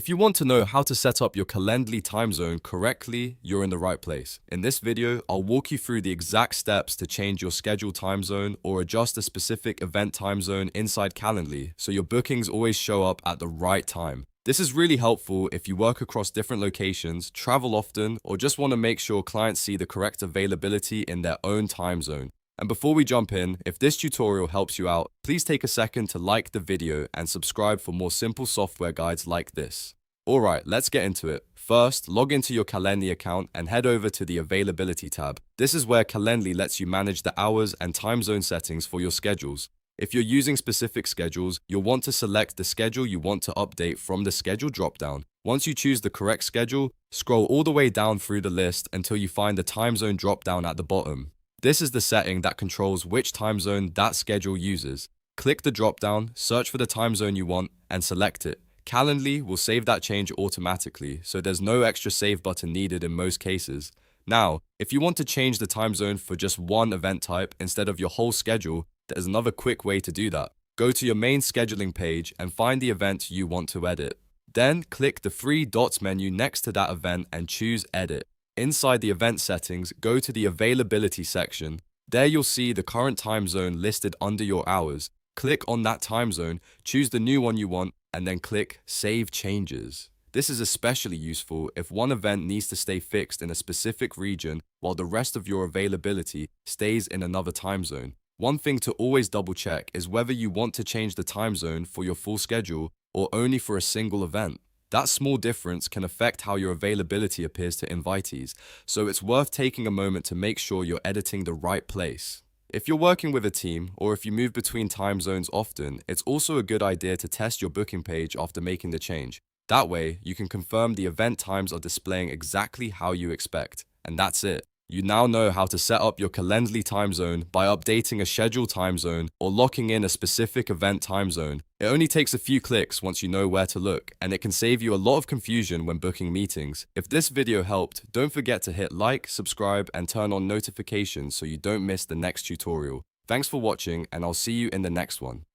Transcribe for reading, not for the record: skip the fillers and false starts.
If you want to know how to set up your Calendly time zone correctly, you're in the right place. In this video, I'll walk you through the exact steps to change your scheduled time zone or adjust a specific event time zone inside Calendly so your bookings always show up at the right time. This is really helpful if you work across different locations, travel often, or just want to make sure clients see the correct availability in their own time zone. And before we jump in, if this tutorial helps you out, please take a second to like the video and subscribe for more simple software guides like this. Alright, let's get into it. First, log into your Calendly account and head over to the Availability tab. This is where Calendly lets you manage the hours and time zone settings for your schedules. If you're using specific schedules, you'll want to select the schedule you want to update from the Schedule dropdown. Once you choose the correct schedule, scroll all the way down through the list until you find the time zone dropdown at the bottom. This is the setting that controls which time zone that schedule uses. Click the dropdown, search for the time zone you want, and select it. Calendly will save that change automatically, so there's no extra save button needed in most cases. Now, if you want to change the time zone for just one event type instead of your whole schedule, there's another quick way to do that. Go to your main scheduling page and find the event you want to edit. Then click the three dots menu next to that event and choose Edit. Inside the event settings, go to the Availability section. There you'll see the current time zone listed under your hours. Click on that time zone, choose the new one you want, and then click Save Changes. This is especially useful if one event needs to stay fixed in a specific region while the rest of your availability stays in another time zone. One thing to always double check is whether you want to change the time zone for your full schedule or only for a single event. That small difference can affect how your availability appears to invitees, so it's worth taking a moment to make sure you're editing the right place. If you're working with a team, or if you move between time zones often, it's also a good idea to test your booking page after making the change. That way, you can confirm the event times are displaying exactly how you expect. And that's it. You now know how to set up your Calendly time zone by updating a scheduled time zone or locking in a specific event time zone. It only takes a few clicks once you know where to look, and it can save you a lot of confusion when booking meetings. If this video helped, don't forget to hit like, subscribe, and turn on notifications so you don't miss the next tutorial. Thanks for watching, and I'll see you in the next one.